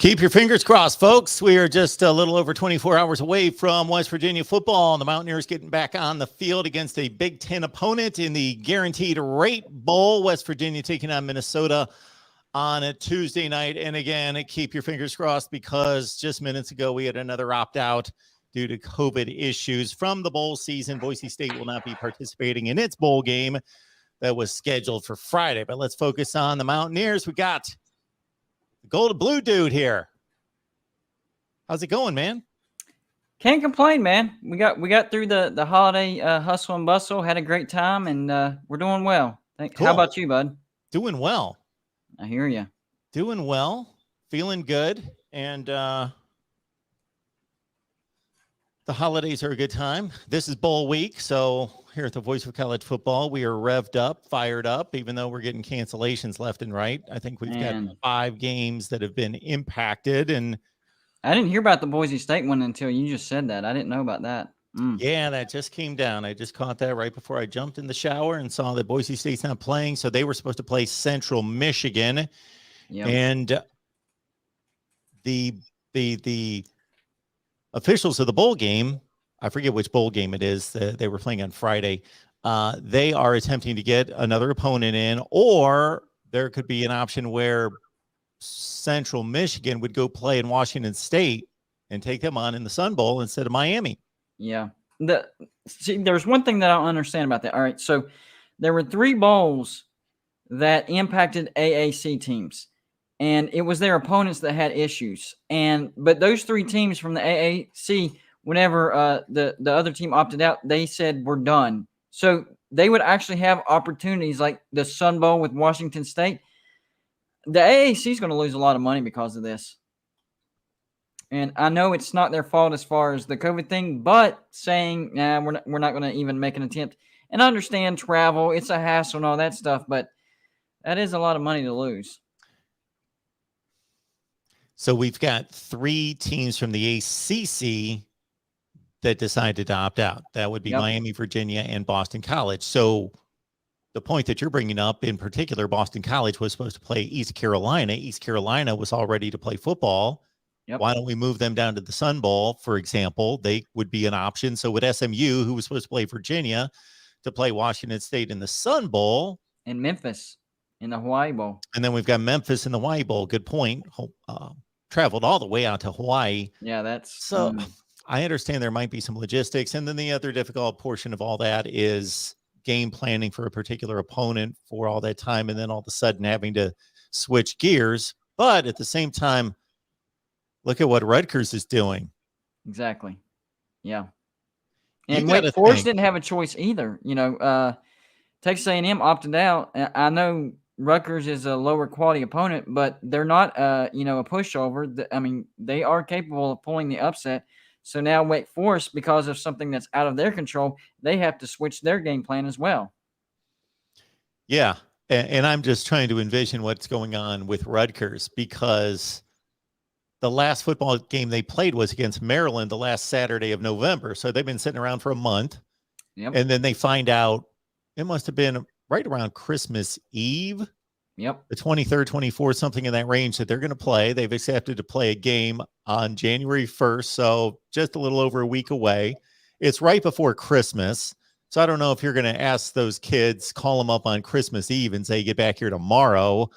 Keep your fingers crossed, folks. We are just a little over 24 hours away from West Virginia football, and the Mountaineers getting back on the field against a Big Ten opponent in the Guaranteed Rate Bowl. West Virginia taking on Minnesota on a Tuesday night. And again, keep your fingers crossed because just minutes ago we had another opt-out due to COVID issues from the bowl season. Boise State will not be participating in its bowl game that was scheduled for Friday. But let's focus on the Mountaineers. We got gold and blue dude here. How's it going, man? Can't complain, man. We got through the holiday hustle and bustle, had a great time, and we're doing well. Cool. How about you, bud? Doing well. I hear you. Doing well, feeling good, and the holidays are a good time. This is bowl week, so here at the Voice of College Football, we are revved up, fired up, even though we're getting cancellations left and right. I think we've got 5 games that have been impacted, and I didn't hear about the Boise State one until you just said that. I didn't know about that. Yeah, that just came down. I just caught that right before I jumped in the shower and saw that Boise State's not playing, so they were supposed to play Central Michigan. Yep. And the officials of the bowl game, I forget which bowl game it is, they were playing on Friday. They are attempting to get another opponent in, or there could be an option where Central Michigan would go play in Washington State and take them on in the Sun Bowl instead of Miami. Yeah. See, there's one thing that I don't understand about that. All right. So there were 3 bowls that impacted AAC teams, and it was their opponents that had issues. But those 3 teams from the AAC, whenever the other team opted out, they said, we're done. So they would actually have opportunities like the Sun Bowl with Washington State. The AAC is going to lose a lot of money because of this. And I know it's not their fault as far as the COVID thing, but saying, nah, we're not going to even make an attempt. And I understand travel, it's a hassle and all that stuff, but that is a lot of money to lose. So we've got 3 teams from the ACC that decided to opt out. That would be Miami, Virginia, and Boston College. So the point that you're bringing up in particular, Boston College was supposed to play East Carolina. East Carolina was all ready to play football. Yep. Why don't we move them down to the Sun Bowl, for example? They would be an option. So with SMU, who was supposed to play Virginia, to play Washington State in the Sun Bowl. And Memphis in the Hawaii Bowl. And then we've got Memphis in the Hawaii Bowl. Good point. Traveled all the way out to Hawaii. Yeah, that's... So I understand there might be some logistics. And then the other difficult portion of all that is game planning for a particular opponent for all that time, and then all of a sudden having to switch gears. But at the same time, look at what Rutgers is doing. Exactly. Yeah. And Wake Forest didn't have a choice either. You know, Texas A&M opted out. I know Rutgers is a lower quality opponent, but they're not, a pushover. I mean, they are capable of pulling the upset. So now Wake Forest, because of something that's out of their control, they have to switch their game plan as well. Yeah. And I'm just trying to envision what's going on with Rutgers, because the last football game they played was against Maryland the last Saturday of November. So they've been sitting around for a month. Yep. And then they find out it must have been right around Christmas Eve. Yep. The 23rd, 24th, something in that range that they're going to play. They've accepted to play a game on January 1st. So just a little over a week away. It's right before Christmas. So I don't know if you're going to ask those kids, call them up on Christmas Eve and say, get back here tomorrow.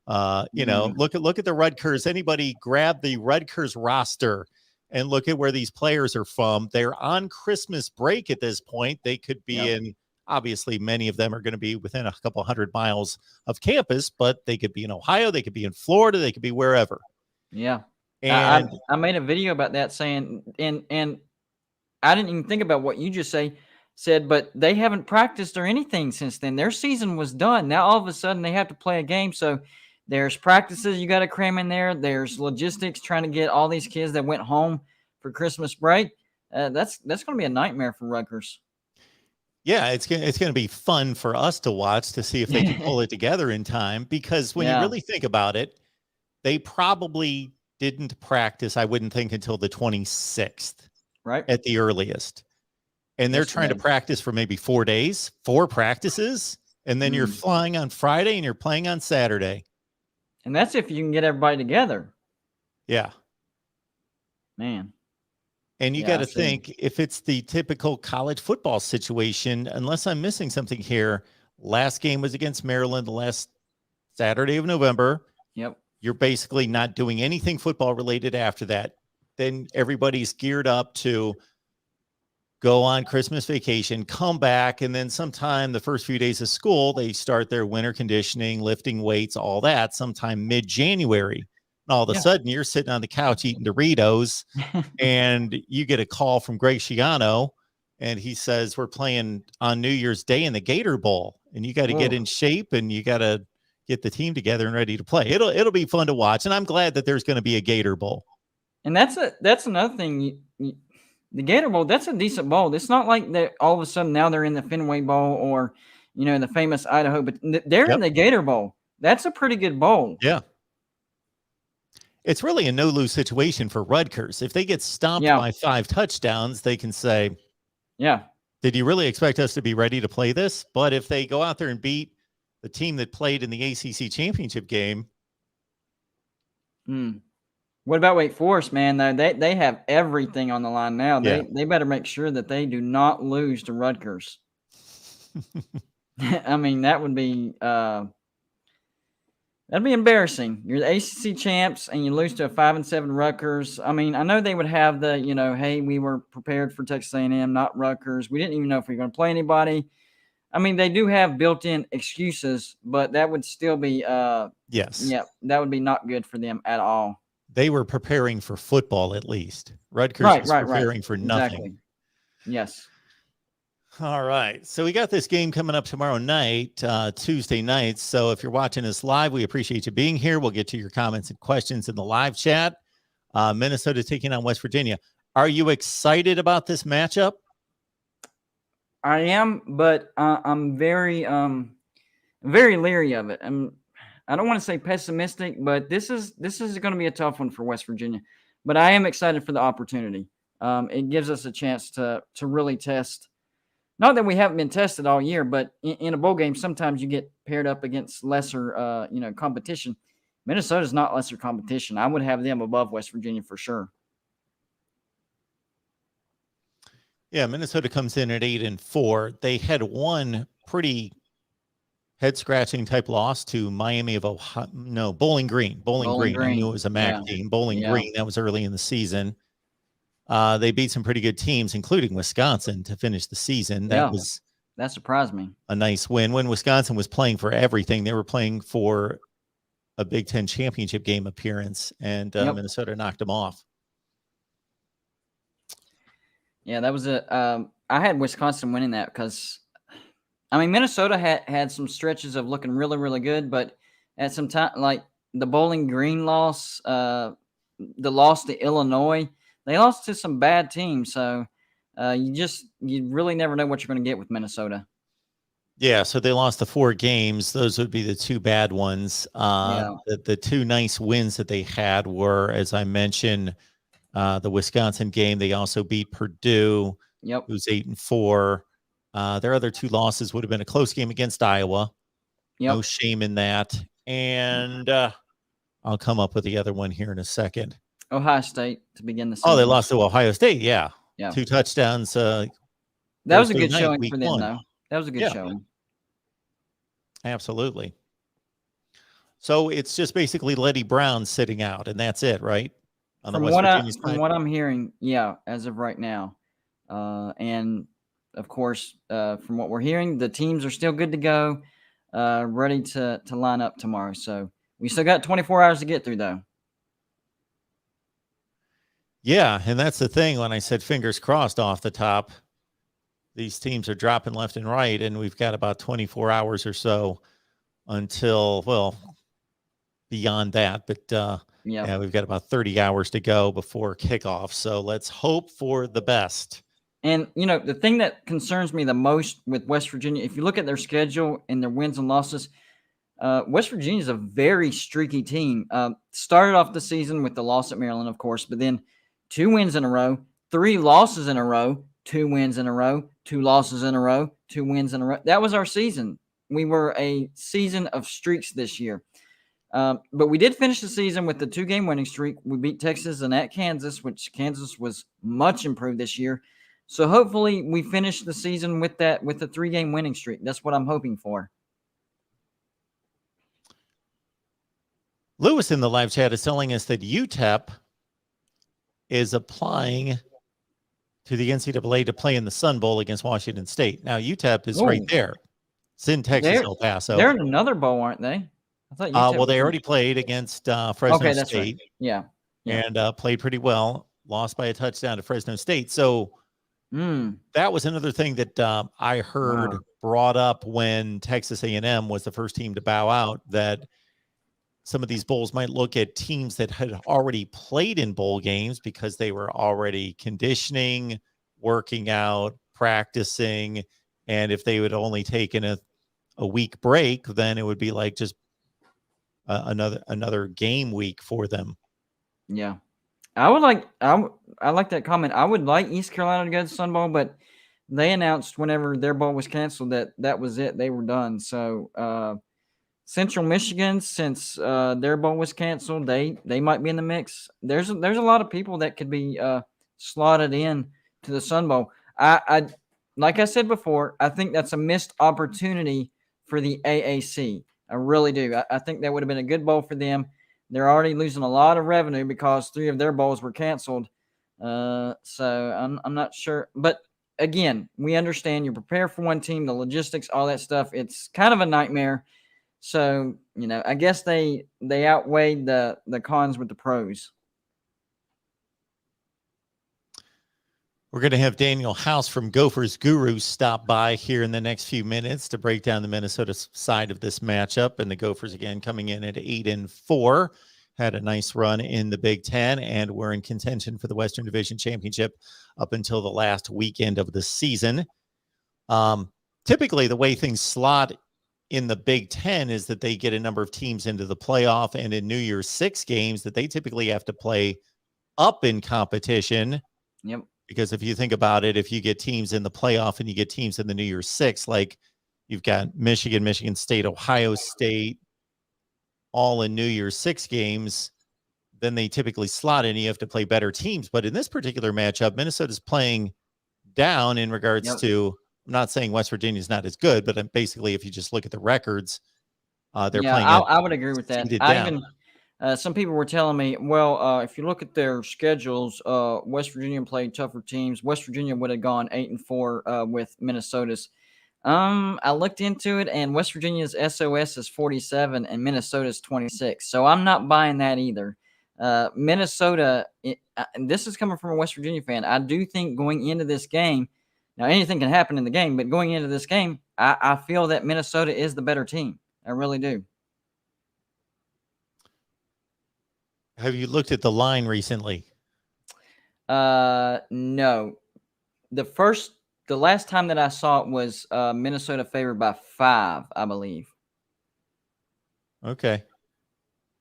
Look at the Rutgers. Anybody grab the Rutgers roster and look at where these players are from. They're on Christmas break at this point. They could be in, obviously many of them are going to be within a couple 100 miles of campus, but they could be in Ohio. They could be in Florida. They could be wherever. Yeah. And I made a video about that saying, and I didn't even think about what you just said, but they haven't practiced or anything since then. Their season was done. Now all of a sudden they have to play a game. So there's practices you got to cram in there. There's logistics trying to get all these kids that went home for Christmas break. That's going to be a nightmare for Rutgers. Yeah, it's going to be fun for us to watch to see if they can pull it together in time, because when you really think about it, they probably didn't practice, I wouldn't think, until the 26th, right, at the earliest. And they're trying to practice for maybe 4 days, 4 practices, and then you're flying on Friday and you're playing on Saturday. And that's if you can get everybody together. Yeah. Man. And you Yeah, got I to see. think if it's the typical college football situation, unless I'm missing something here, last game was against Maryland the last Saturday of November. Yep. You're basically not doing anything football related after that. Then everybody's geared up to go on Christmas vacation, come back, and then sometime the first few days of school, they start their winter conditioning, lifting weights, all that, sometime mid-January. And all of a Yeah. sudden, you're sitting on the couch eating Doritos, and you get a call from Greg Schiano, and he says, we're playing on New Year's Day in the Gator Bowl, and you got to get Whoa. in shape, and you got to get the team together and ready to play. It'll be fun to watch, and I'm glad that there's going to be a Gator Bowl. And that's another thing. The Gator Bowl, that's a decent bowl. It's not like that all of a sudden now they're in the Fenway Bowl or, the famous Idaho, but they're in Yep. the Gator Bowl. That's a pretty good bowl. Yeah. It's really a no-lose situation for Rutgers. If they get stomped Yeah. by 5 touchdowns, they can say, Yeah. did you really expect us to be ready to play this? But if they go out there and beat the team that played in the ACC championship game. What about Wake Forest, man? Though they have everything on the line now. Yeah. They better make sure that they do not lose to Rutgers. I mean, that would be that'd be embarrassing. You're the ACC champs and you lose to a 5-7 Rutgers. I mean, I know they would have the, hey, we were prepared for Texas A&M, not Rutgers. We didn't even know if we were going to play anybody. I mean, they do have built-in excuses, but that would still be yes. Yeah, that would be not good for them at all. They were preparing for football at least. Rutgers was preparing for nothing. Exactly. Yes. All right. So we got this game coming up tomorrow night, Tuesday night. So if you're watching us live, we appreciate you being here. We'll get to your comments and questions in the live chat. Minnesota taking on West Virginia. Are you excited about this matchup? I am, but I'm very leery of it. I don't want to say pessimistic, but this is going to be a tough one for West Virginia. But I am excited for the opportunity. It gives us a chance to really test. Not that we haven't been tested all year, but in a bowl game, sometimes you get paired up against lesser, competition. Minnesota's not lesser competition. I would have them above West Virginia for sure. Yeah, Minnesota comes in at 8-4. They had one pretty head-scratching type loss to Miami of Ohio. No, Bowling Green. Bowling Green. I knew it was a MAC team. Bowling Green. That was early in the season. They beat some pretty good teams, including Wisconsin, to finish the season. That surprised me. A nice win. When Wisconsin was playing for everything, they were playing for a Big Ten championship game appearance, and Minnesota knocked them off. Yeah, that was I had Wisconsin winning that because, I mean, Minnesota had some stretches of looking really, really good, but at some time, like the Bowling Green loss, the loss to Illinois, they lost to some bad teams. So you really never know what you're going to get with Minnesota. Yeah, so they lost the 4 games. Those would be the 2 bad ones. The 2 nice wins that they had were, as I mentioned, the Wisconsin game. They also beat Purdue, who's 8-4. Their other 2 losses would have been a close game against Iowa. No shame in that. And I'll come up with the other one here in a second. Ohio State to begin the season. Oh, they lost to Ohio State. Yeah. 2 touchdowns. That was a good showing for them, though. That was a good showing. Absolutely. So it's just basically Letty Brown sitting out, and that's it, right? From what I'm hearing, as of right now. And, of course, from what we're hearing, the teams are still good to go, ready to line up tomorrow. So we still got 24 hours to get through, though. Yeah, and that's the thing. When I said fingers crossed off the top, these teams are dropping left and right, and we've got about 24 hours or so until, well, beyond that. But, we've got about 30 hours to go before kickoff. So let's hope for the best. And, the thing that concerns me the most with West Virginia, if you look at their schedule and their wins and losses, West Virginia is a very streaky team. Started off the season with the loss at Maryland, of course, but then 2 wins in a row, 3 losses in a row, 2 wins in a row, 2 losses in a row, 2 wins in a row. That was our season. We were a season of streaks this year. But we did finish the season with the 2-game winning streak. We beat Texas and at Kansas, which Kansas was much improved this year. So hopefully we finish the season with the 3-game winning streak. That's what I'm hoping for. Lewis in the live chat is telling us that UTEP is applying to the NCAA to play in the Sun Bowl against Washington State. Now, UTEP is right there. It's in Texas, El Paso. They're in another bowl, aren't they? I thought UTEP well, they already played against Fresno that's State. Right. Yeah. And played pretty well. Lost by a touchdown to Fresno State. So that was another thing that I heard brought up when Texas A&M was the first team to bow out, that some of these bowls might look at teams that had already played in bowl games because they were already conditioning, working out, practicing. And if they would only taken a week break, then it would be like just another game week for them. Yeah. I like that comment. I would like East Carolina to go to the Sun Bowl, but they announced whenever their bowl was canceled that was it. They were done. So Central Michigan, since their bowl was canceled, they might be in the mix. There's a lot of people that could be slotted in to the Sun Bowl. I like I said before, I think that's a missed opportunity for the AAC. I really do. I think that would have been a good bowl for them. They're already losing a lot of revenue because 3 of their bowls were canceled. So I'm not sure. But again, we understand you prepare for one team, the logistics, all that stuff. It's kind of a nightmare. So, I guess they outweighed the cons with the pros. We're going to have Daniel House from Gophers Guru stop by here in the next few minutes to break down the Minnesota side of this matchup. And the Gophers, again, coming in at 8-4, had a nice run in the Big Ten, and we're in contention for the Western Division Championship up until the last weekend of the season. Typically, the way things slot in the Big Ten is that they get a number of teams into the playoff, and in New Year's 6 games that they typically have to play up in competition. Yep. Because if you think about it, if you get teams in the playoff and you get teams in the New Year's 6, like you've got Michigan, Michigan State, Ohio State, all in New Year's 6 games, then they typically slot in. You have to play better teams. But in this particular matchup, Minnesota's playing down in regards to, I'm not saying West Virginia is not as good, but basically, if you just look at the records, they're playing. I would agree with that. Some people were telling me, well, if you look at their schedules, West Virginia played tougher teams. West Virginia would have gone 8-4 with Minnesota's. I looked into it, and West Virginia's SOS is 47 and Minnesota's 26. So I'm not buying that either. Minnesota, and this is coming from a West Virginia fan, I do think going into this game, now anything can happen in the game, but going into this game, I feel that Minnesota is the better team. I really do. Have you looked at the line recently? No. The last time that I saw it was Minnesota favored by 5, I believe. Okay.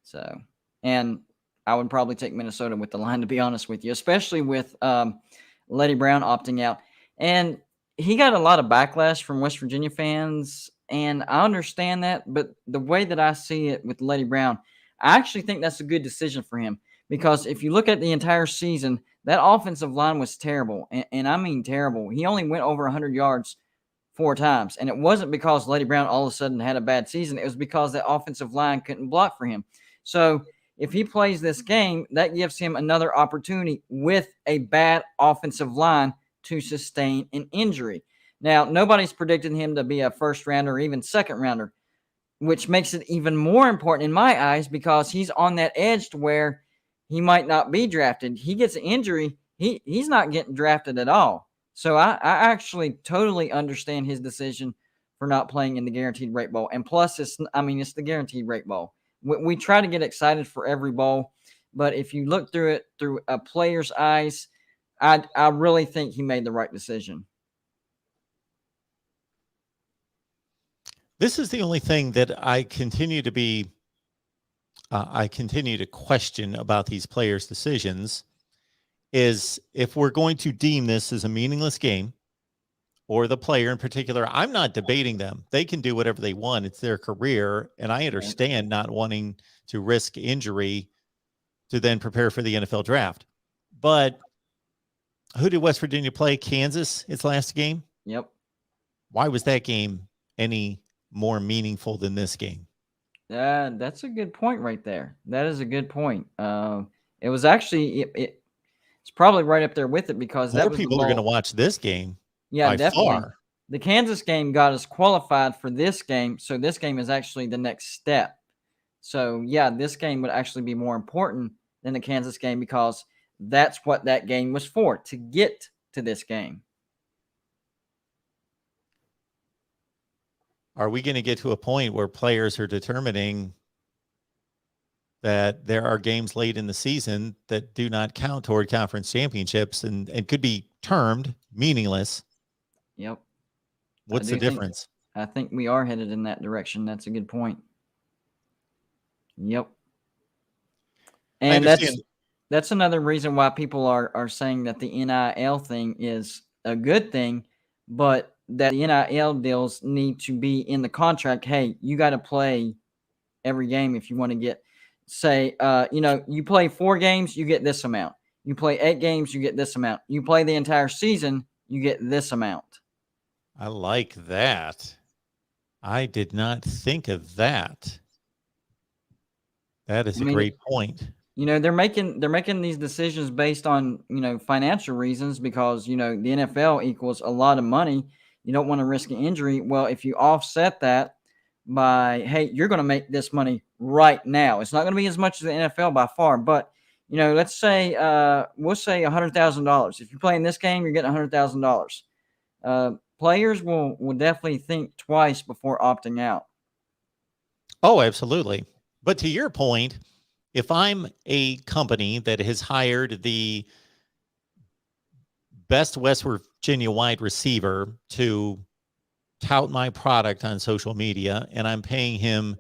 So, and I would probably take Minnesota with the line, to be honest with you, especially with Letty Brown opting out. And he got a lot of backlash from West Virginia fans, and I understand that. But the way that I see it with Letty Brown, I actually think that's a good decision for him, because if you look at the entire season, that offensive line was terrible, and I mean terrible. He only went over 100 yards 4 times, and it wasn't because Letty Brown all of a sudden had a bad season. It was because that offensive line couldn't block for him. So if he plays this game, that gives him another opportunity with a bad offensive line to sustain an injury. Now, nobody's predicting him to be a first rounder or even second rounder, which makes it even more important in my eyes, because he's on that edge to where he might not be drafted. He gets an injury, he's not getting drafted at all. So I actually totally understand his decision for not playing in the Guaranteed Rate Bowl. And plus, it's the Guaranteed Rate Bowl. We try to get excited for every bowl, but if you look through it through a player's eyes, I really think he made the right decision. This is the only thing that I continue to question about these players' decisions, is if we're going to deem this as a meaningless game, or the player in particular. I'm not debating them. They can do whatever they want. It's their career. And I understand not wanting to risk injury to then prepare for the NFL draft. But who did West Virginia play? Kansas, its last game? Yep. Why was that game any more meaningful than this game? That's a good point right there. That is a good point. It was actually it's probably right up there with it because that More was the people are going to ball. watch this game Yeah, by definitely. far. The Kansas game got us qualified for this game, so this game is actually the next step. So, yeah, this game would actually be more important than the Kansas game because that's what that game was for, to get to this game. Are we going to get to a point where players are determining that there are games late in the season that do not count toward conference championships and could be termed meaningless? Yep. What's the difference? I think we are headed in that direction. That's a good point. Yep. And that's another reason why people are saying that the NIL thing is a good thing, but that the NIL deals need to be in the contract. Hey, you got to play every game if you want to get, say, you play 4 games, you get this amount. You play 8 games, you get this amount. You play the entire season, you get this amount. I like that. I did not think of that. That is a great point. They're making these decisions based on, financial reasons because, the NFL equals a lot of money. You don't want to risk an injury. Well, if you offset that by, hey, you're going to make this money right now. It's not going to be as much as the NFL by far, but, let's say, we'll say $100,000. If you're playing this game, you're getting $100,000. Players will definitely think twice before opting out. Oh, absolutely. But to your point, if I'm a company that has hired the best West Virginia wide receiver to tout my product on social media, and I'm paying him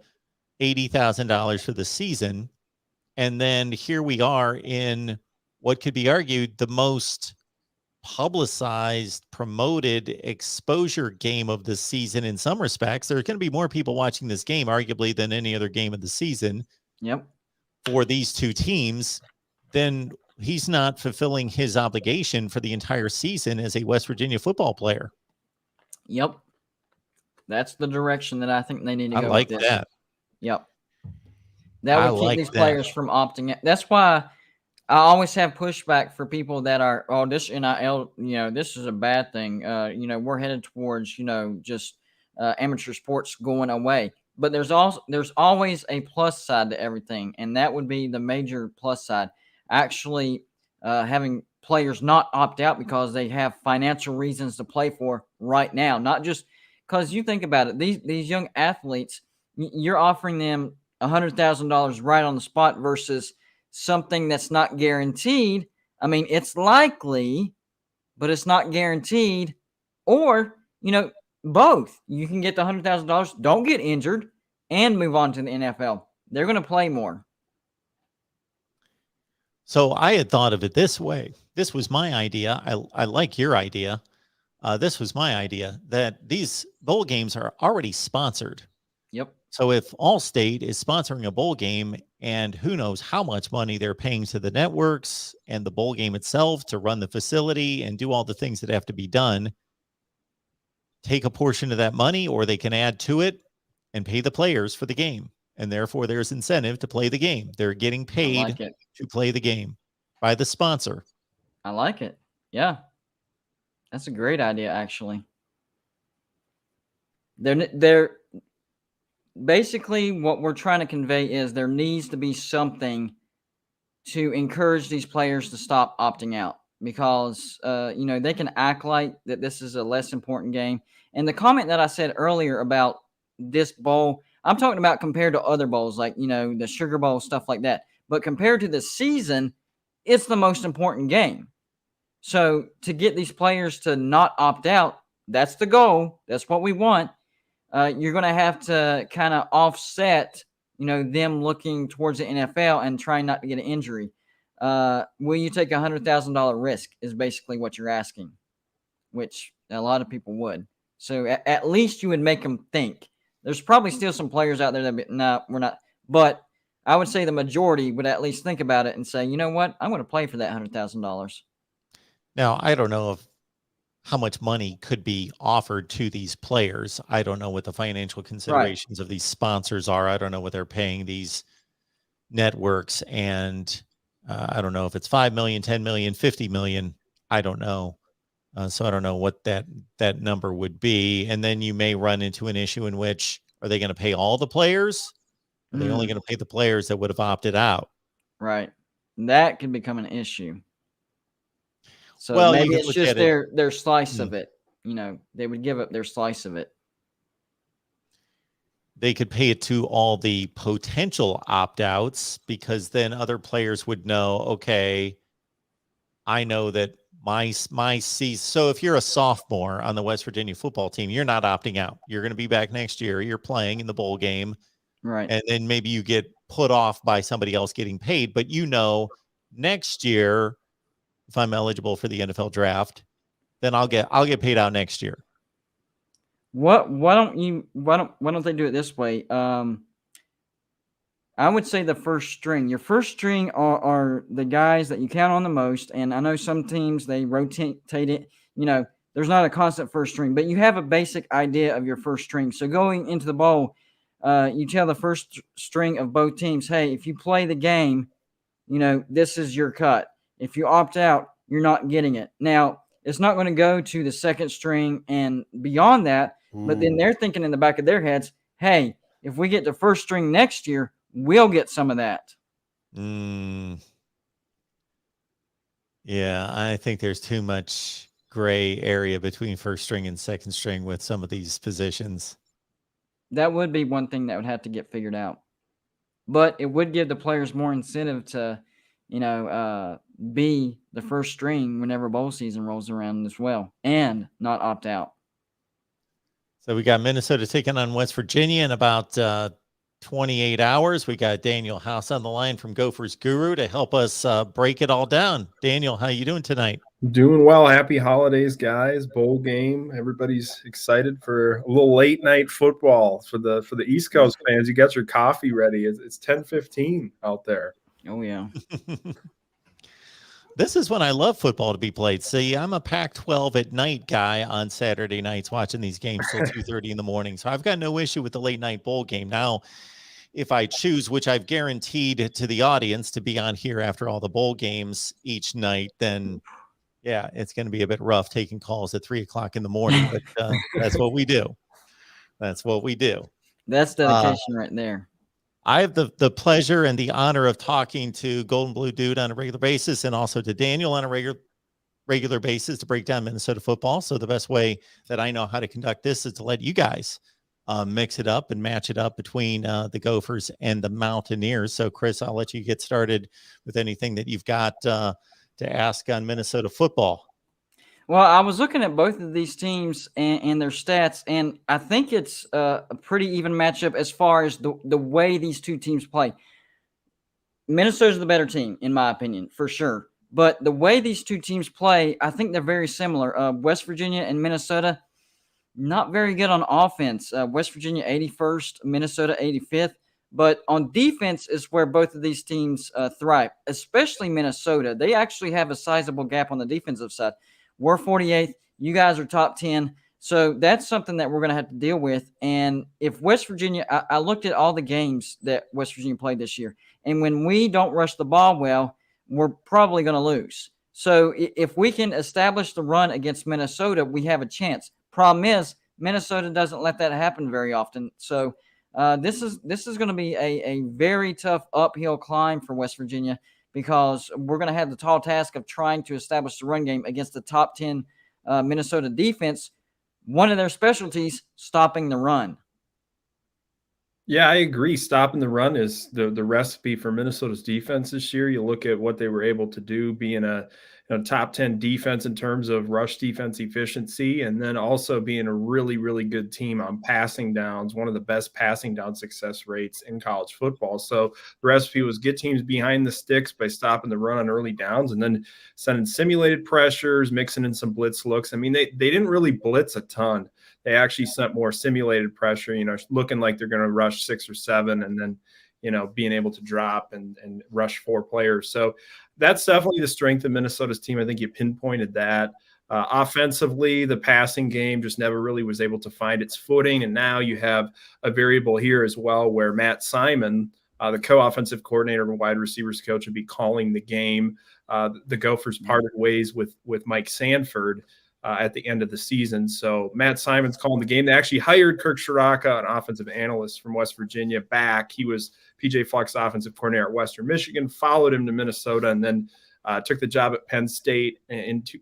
$80,000 for the season, and then here we are in what could be argued the most publicized, promoted exposure game of the season in some respects, there's going to be more people watching this game, arguably, than any other game of the season. Yep. For these two teams, then he's not fulfilling his obligation for the entire season as a West Virginia football player. Yep. That's the direction that I think they need to go. I like with this. that. Yep. That would keep these players from opting out. That's why I always have pushback for people that are, oh, this NIL, this is a bad thing. We're headed towards, just amateur sports going away. But there's always a plus side to everything, and that would be the major plus side. Actually, having players not opt out because they have financial reasons to play for right now, not just because you think about it. These young athletes, you're offering them $100,000 right on the spot versus something that's not guaranteed. I mean, it's likely, but it's not guaranteed. Or, both. You can get the $100,000, don't get injured, and move on to the NFL. They're going to play more. So I had thought of it this way. This was my idea. I like your idea. This was my idea that these bowl games are already sponsored. Yep. So if Allstate is sponsoring a bowl game and who knows how much money they're paying to the networks and the bowl game itself to run the facility and do all the things that have to be done, take a portion of that money, or they can add to it and pay the players for the game. And therefore there's incentive to play the game. They're getting paid to play the game by the sponsor. I like it. Yeah. That's a great idea, actually. They're basically what we're trying to convey is there needs to be something to encourage these players to stop opting out because, they can act like that this is a less important game. And the comment that I said earlier about this bowl, I'm talking about compared to other bowls, like, the Sugar Bowl, stuff like that. But compared to the season, it's the most important game. So to get these players to not opt out, that's the goal. That's what we want. You're going to have to kind of offset, them looking towards the NFL and trying not to get an injury. Will you take $100,000 risk is basically what you're asking, which A lot of people would. So at least you would make them think. There's probably still some players out there that be, no, we're not. But I would say the majority would at least think about it and say, you know what, I'm going to play for that $100,000. Now, I don't know how much money could be offered to these players. I don't know what the financial considerations of these sponsors are. I don't know what they're paying these networks, and I don't know if it's 5 million, 10 million, 50 million. I don't know. So I don't know what that number would be. And then you may run into an issue in which, are they going to pay all the players? Are they only going to pay the players that would have opted out? Right. That can become an issue. So well, maybe you it's look just at it. their slice of it. They would give up their slice of it. They could pay it to all the potential opt-outs, because then other players would know, okay, I know that my season. So if you're a sophomore on the West Virginia football team, you're not opting out. You're going to be back next year. You're playing in the bowl game. Right. And then maybe you get put off by somebody else getting paid, but next year, if I'm eligible for the NFL draft, then I'll get paid out next year. Why don't they do it this way? I would say the first string. Your first string are the guys that you count on the most. And I know some teams, they rotate it. There's not a constant first string, but you have a basic idea of your first string. So going into the bowl, you tell the first string of both teams, hey, if you play the game, this is your cut. If you opt out, you're not getting it. Now, it's not going to go to the second string and beyond that, but then they're thinking in the back of their heads, hey, if we get the first string next year, we'll get some of that. Yeah, I think there's too much gray area between first string and second string with some of these positions. That would be one thing that would have to get figured out. But it would give the players more incentive to, be the first string whenever bowl season rolls around as well, and not opt out. So we got Minnesota taking on West Virginia in about 28 hours. We got Daniel House on the line from Gophers Guru to help us break it all down. Daniel, how you doing tonight? Doing well. Happy holidays, guys. Bowl game. Everybody's excited for a little late night football for the East Coast fans. You got your coffee ready. It's 10:15 out there. Oh yeah. This is when I love football to be played. See, I'm a Pac-12 at night guy on Saturday nights watching these games till 2:30 in the morning. So I've got no issue with the late night bowl game. Now, if I choose, which I've guaranteed to the audience to be on here after all the bowl games each night, then yeah, it's going to be a bit rough taking calls at 3:00 in the morning, but that's what we do. That's what we do. That's dedication right there. I have the pleasure and the honor of talking to Golden Blue Dude on a regular basis, and also to Daniel on a regular basis to break down Minnesota football. So the best way that I know how to conduct this is to let you guys mix it up and match it up between the Gophers and the Mountaineers. So Chris, I'll let you get started with anything that you've got to ask on Minnesota football. Well, I was looking at both of these teams and their stats, and I think it's a pretty even matchup as far as the way these two teams play. Minnesota's the better team, in my opinion, for sure. But the way these two teams play, I think they're very similar. West Virginia and Minnesota, not very good on offense. West Virginia 81st, Minnesota 85th. But on defense is where both of these teams thrive, especially Minnesota. They actually have a sizable gap on the defensive side. We're 48th. You guys are top 10. So that's something that we're going to have to deal with. And if West Virginia, I looked at all the games that West Virginia played this year. And when we don't rush the ball well, we're probably going to lose. So if we can establish the run against Minnesota, we have a chance. Problem is, Minnesota doesn't let that happen very often. So this is going to be a very tough uphill climb for West Virginia, because we're going to have the tall task of trying to establish the run game against the top 10 Minnesota defense. One of their specialties, stopping the run. Yeah, I agree. Stopping the run is the recipe for Minnesota's defense this year. You look at what they were able to do, being a top 10 defense in terms of rush defense efficiency, and then also being a really, really good team on passing downs, one of the best passing down success rates in college football. So the recipe was get teams behind the sticks by stopping the run on early downs and then sending simulated pressures, mixing in some blitz looks. I mean, they didn't really blitz a ton. They actually sent more simulated pressure, looking like they're going to rush 6 or 7 and then, being able to drop and rush 4 players. So that's definitely the strength of Minnesota's team. I think you pinpointed that. Offensively, the passing game just never really was able to find its footing. And now you have a variable here as well where Matt Simon, the co-offensive coordinator and wide receivers coach, would be calling the game. The Gophers parted ways with Mike Sanford at the end of the season. So Matt Simon's calling the game. They actually hired Kirk Shiraka, an offensive analyst from West Virginia, back. He was PJ Fleck's offensive coordinator at Western Michigan, followed him to Minnesota, and then took the job at Penn State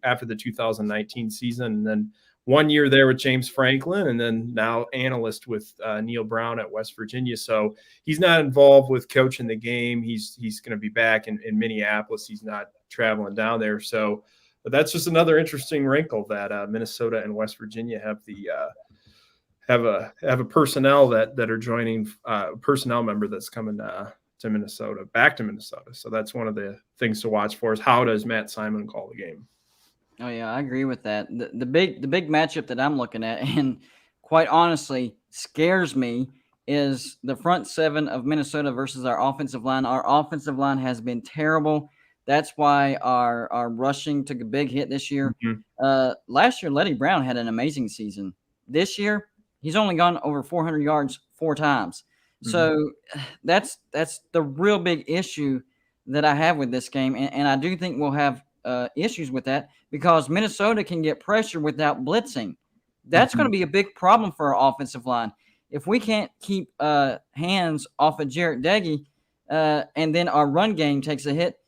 after the 2019 season. And then 1 year there with James Franklin, and then now analyst with Neil Brown at West Virginia. So he's not involved with coaching the game. He's going to be back in Minneapolis. He's not traveling down there. So but that's just another interesting wrinkle that Minnesota and West Virginia have a personnel that are joining personnel member that's coming to Minnesota, back to Minnesota. So that's one of the things to watch for is how does Matt Simon call the game? Oh yeah, I agree with that. The big matchup that I'm looking at, and quite honestly scares me, is the front 7 of Minnesota versus our offensive line. Our offensive line has been terrible. That's why our rushing took a big hit this year. Mm-hmm. Last year, Letty Brown had an amazing season. This year, he's only gone over 400 yards 4 times. Mm-hmm. So that's the real big issue that I have with this game. And I do think we'll have issues with that because Minnesota can get pressure without blitzing. That's going to be a big problem for our offensive line. If we can't keep hands off of Jarrett Deggy and then our run game takes a hit,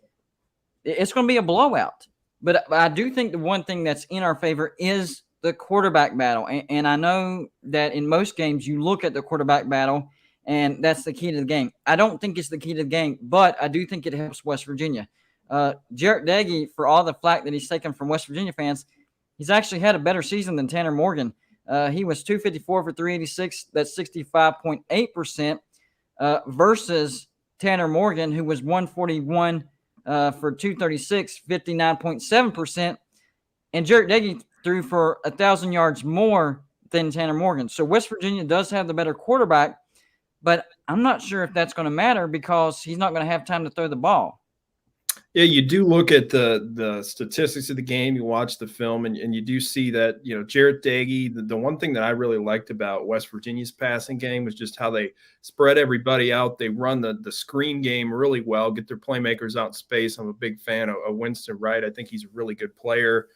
it's going to be a blowout. But I do think the one thing that's in our favor is the quarterback battle. And I know that in most games you look at the quarterback battle, and that's the key to the game. I don't think it's the key to the game, but I do think it helps West Virginia. Jarrett Deggy, for all the flack that he's taken from West Virginia fans, he's actually had a better season than Tanner Morgan. He was 254 for 386. That's 65.8% versus Tanner Morgan, who was 141 for 236, 59.7%. And Jarrett Deggy threw for 1,000 yards more than Tanner Morgan. So West Virginia does have the better quarterback, but I'm not sure if that's going to matter because he's not going to have time to throw the ball. Yeah, you do look at the statistics of the game. You watch the film, and you do see that, Jarrett Deggy, the one thing that I really liked about West Virginia's passing game was just how they spread everybody out. They run the screen game really well, get their playmakers out in space. I'm a big fan of Winston Wright. I think he's a really good player.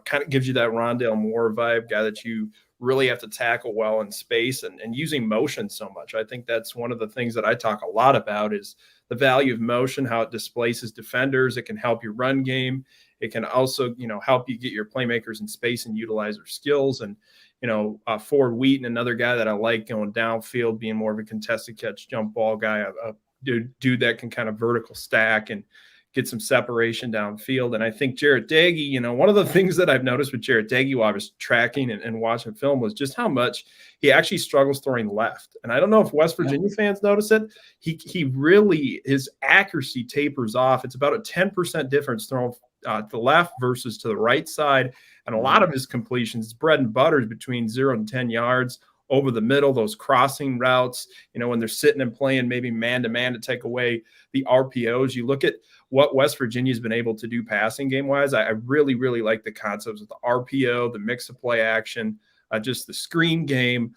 Kind of gives you that Rondale Moore vibe, guy that you really have to tackle well in space and using motion so much. I think that's one of the things that I talk a lot about is the value of motion, how it displaces defenders. It can help your run game. It can also, help you get your playmakers in space and utilize their skills. And, Ford Wheaton, another guy that I like going downfield, being more of a contested catch jump ball guy, a dude that can kind of vertical stack and get some separation downfield. And I think Jarrett Deggy, one of the things that I've noticed with Jarrett Deggy while I was tracking and watching film was just how much he actually struggles throwing left. And I don't know if West Virginia fans notice it. He really, his accuracy tapers off. It's about a 10% difference thrown to the left versus to the right side. And a lot of his completions, bread and butter, is between 0 and 10 yards. Over the middle, those crossing routes, when they're sitting and playing maybe man-to-man to take away the RPOs. You look at what West Virginia's been able to do passing game-wise. I really, really like the concepts of the RPO, the mix of play action, just the screen game,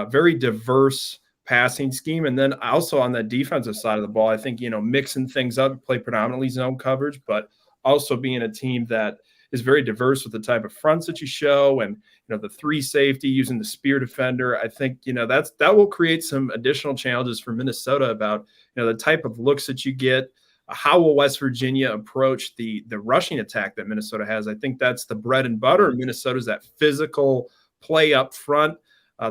very diverse passing scheme. And then also on the defensive side of the ball, I think, mixing things up, play predominantly zone coverage, but also being a team that is very diverse with the type of fronts that you show and, the 3 safety using the spear defender. I think, that will create some additional challenges for Minnesota about, the type of looks that you get. How will West Virginia approach the rushing attack that Minnesota has? I think that's the bread and butter of Minnesota's that physical play up front.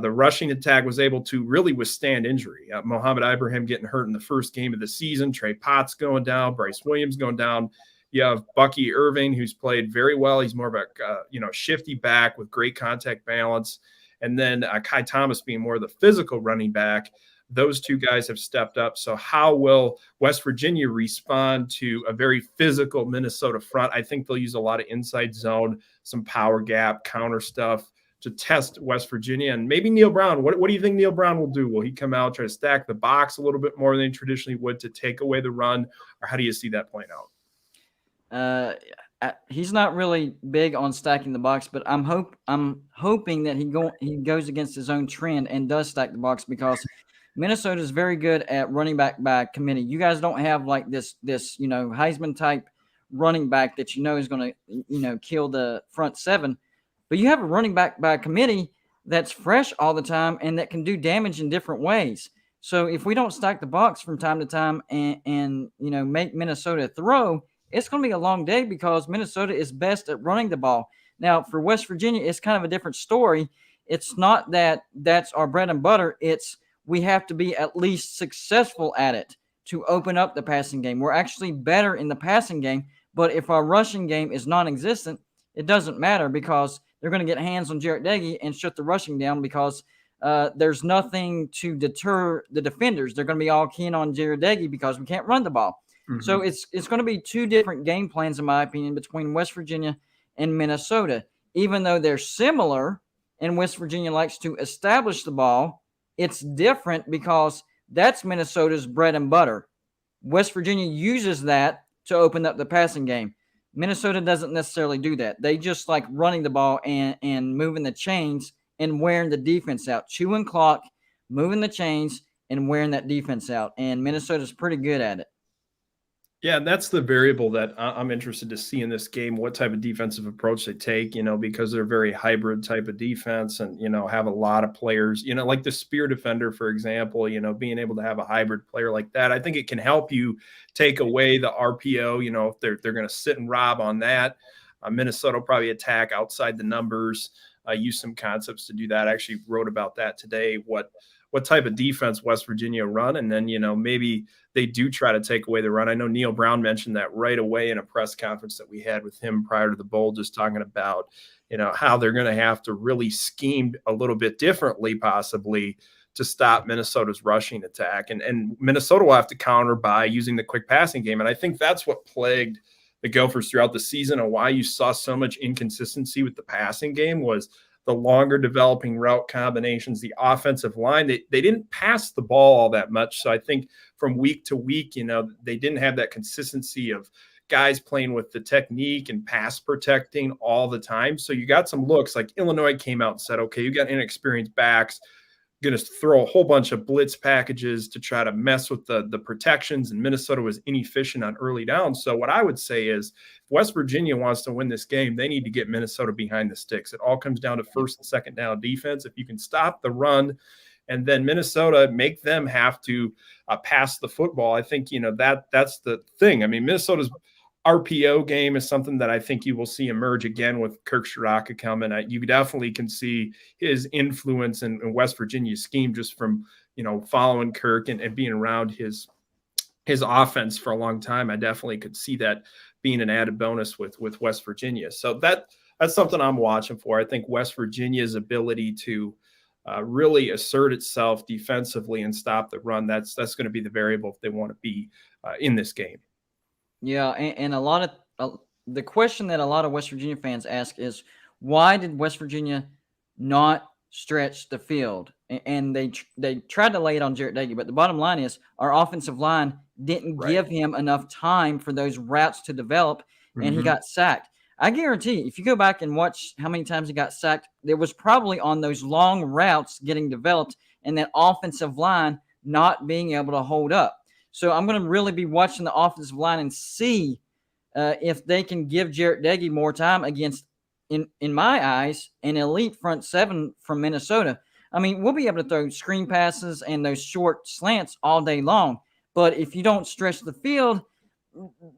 the rushing attack was able to really withstand injury. Mohamed Ibrahim getting hurt in the first game of the season, Trey Potts going down, Bryce Williams going down. You have Bucky Irving, who's played very well. He's more of a shifty back with great contact balance. And then Kai Thomas being more of the physical running back. Those two guys have stepped up. So how will West Virginia respond to a very physical Minnesota front? I think they'll use a lot of inside zone, some power gap, counter stuff to test West Virginia. And maybe Neil Brown. What do you think Neil Brown will do? Will he come out, try to stack the box a little bit more than he traditionally would to take away the run? Or how do you see that playing out? He's not really big on stacking the box, but I'm hoping that he goes against his own trend and does stack the box, because Minnesota is very good at running back by committee. You guys don't have like this Heisman type running back that is going to kill the front seven, but you have a running back by committee that's fresh all the time and that can do damage in different ways. So if we don't stack the box from time to time and make Minnesota throw, it's going to be a long day, because Minnesota is best at running the ball. Now, for West Virginia, it's kind of a different story. It's not that that's our bread and butter. It's we have to be at least successful at it to open up the passing game. We're actually better in the passing game, but if our rushing game is non-existent, it doesn't matter, because they're going to get hands on Jarrett Doege and shut the rushing down, because there's nothing to deter the defenders. They're going to be all keen on Jarrett Doege because we can't run the ball. Mm-hmm. So it's going to be two different game plans, in my opinion, between West Virginia and Minnesota. Even though they're similar and West Virginia likes to establish the ball, it's different because that's Minnesota's bread and butter. West Virginia uses that to open up the passing game. Minnesota doesn't necessarily do that. They just like running the ball and moving the chains and wearing the defense out, chewing clock, moving the chains, and wearing that defense out. And Minnesota's pretty good at it. Yeah, and that's the variable that I'm interested to see in this game, what type of defensive approach they take, because they're a very hybrid type of defense and, have a lot of players, like the spear defender, for example, being able to have a hybrid player like that. I think it can help you take away the RPO, if they're going to sit and rob on that. Minnesota will probably attack outside the numbers, use some concepts to do that. I actually wrote about that today, what type of defense West Virginia run. And then, maybe they do try to take away the run. I know Neil Brown mentioned that right away in a press conference that we had with him prior to the bowl, just talking about, how they're going to have to really scheme a little bit differently, possibly, to stop Minnesota's rushing attack. And Minnesota will have to counter by using the quick passing game. And I think that's what plagued the Gophers throughout the season, and why you saw so much inconsistency with the passing game was the longer developing route combinations, the offensive line. They didn't pass the ball all that much. So I think from week to week, they didn't have that consistency of guys playing with the technique and pass protecting all the time. So you got some looks like Illinois came out and said, okay, you got inexperienced backs, going to throw a whole bunch of blitz packages to try to mess with the protections, and Minnesota was inefficient on early downs. So what I would say is, if West Virginia wants to win this game, they need to get Minnesota behind the sticks. It all comes down to first and second down defense. If you can stop the run and then Minnesota make them have to pass the football, I think, that's the thing. I mean, Minnesota's RPO game is something that I think you will see emerge again with Kirk Shiraka coming. You definitely can see his influence in West Virginia's scheme just from, following Kirk and being around his offense for a long time. I definitely could see that being an added bonus with West Virginia. So that's something I'm watching for. I think West Virginia's ability to really assert itself defensively and stop the run, that's going to be the variable if they want to be in this game. Yeah, and a lot of the question that a lot of West Virginia fans ask is, why did West Virginia not stretch the field? And they tried to lay it on Jarrett Doege, but the bottom line is our offensive line didn't give him enough time for those routes to develop, and he got sacked. I guarantee if you go back and watch how many times he got sacked, there was probably on those long routes getting developed and that offensive line not being able to hold up. So I'm going to really be watching the offensive line and see if they can give Jarrett Doege more time against, in my eyes, an elite front seven from Minnesota. I mean, we'll be able to throw screen passes and those short slants all day long. But if you don't stretch the field,